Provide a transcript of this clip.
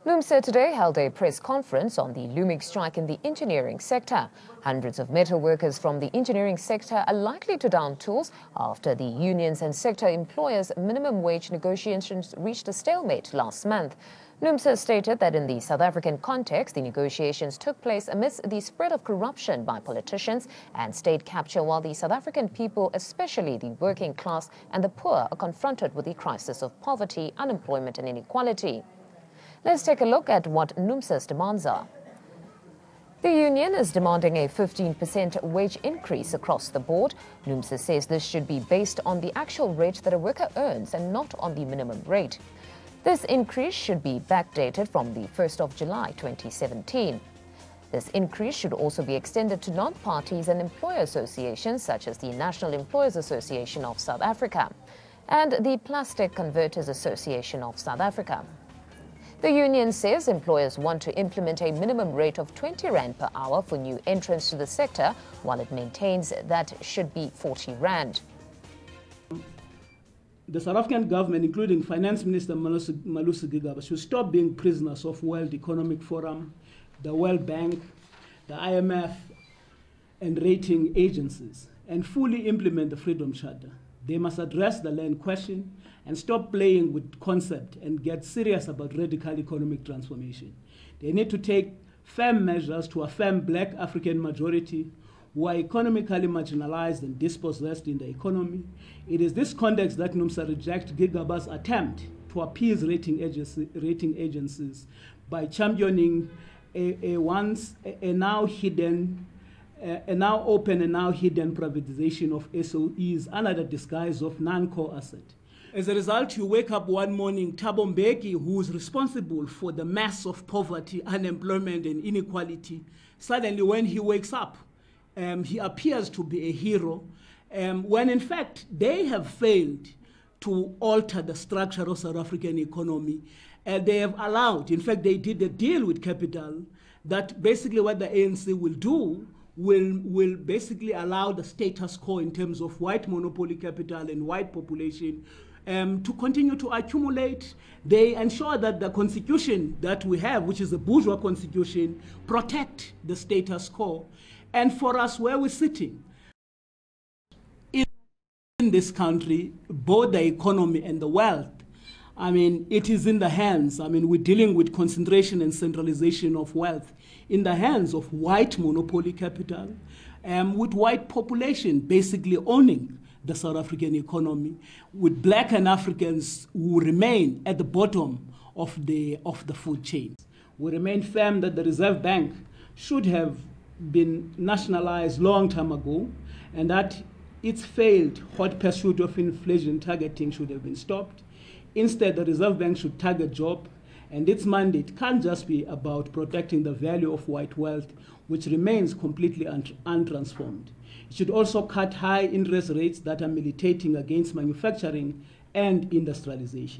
Looms today held a press conference on the looming strike in the engineering sector. Hundreds of metal workers from the engineering sector are likely to down tools after the unions and sector employers' minimum wage negotiations reached a stalemate last month. Looms stated that in the South African context, the negotiations took place amidst the spread of corruption by politicians and state capture, while the South African people, especially the working class and the poor, are confronted with the crisis of poverty, unemployment and inequality. Let's take a look at what NUMSA's demands are. The union is demanding a 15% wage increase across the board. NUMSA says this should be based on the actual rate that a worker earns and not on the minimum rate. This increase should be backdated from the 1st of July 2017. This increase should also be extended to non-parties and employer associations such as the National Employers Association of South Africa and the Plastic Converters Association of South Africa. The union says employers want to implement a minimum rate of 20 Rand per hour for new entrants to the sector, while it maintains that should be 40 Rand. The South African government, including Finance Minister Malusi Gigaba, should stop being prisoners of World Economic Forum, the World Bank, the IMF, and rating agencies, and fully implement the Freedom Charter. They must address the land question and stop playing with concept and get serious about radical economic transformation. They need to take firm measures to affirm black African majority who are economically marginalized and dispossessed in the economy. It is this context that NUMSA rejects Gigaba's attempt to appease rating agencies by championing a now open and now hidden privatization of SOEs under the disguise of non-core asset. As a result, you wake up one morning, Thabo Mbeki, who is responsible for the mass of poverty, unemployment, and inequality, suddenly when he wakes up, he appears to be a hero, when in fact they have failed to alter the structure of South African economy. They have allowed, in fact, they did a deal with capital that basically what the ANC will do will basically allow the status quo in terms of white monopoly capital and white population to continue to accumulate. They ensure that the constitution that we have, which is a bourgeois constitution, protect the status quo. And for us, where we're sitting in this country, both the economy and the wealth, it is in the hands. We're dealing with concentration and centralization of wealth in the hands of white monopoly capital, with white population basically owning the South African economy, with black and Africans who remain at the bottom of the food chain. We remain firm that the Reserve Bank should have been nationalized long time ago, and that its failed hot pursuit of inflation targeting should have been stopped. Instead, the Reserve Bank should target jobs, and its mandate can't just be about protecting the value of white wealth, which remains completely untransformed. It should also cut high interest rates that are militating against manufacturing and industrialization.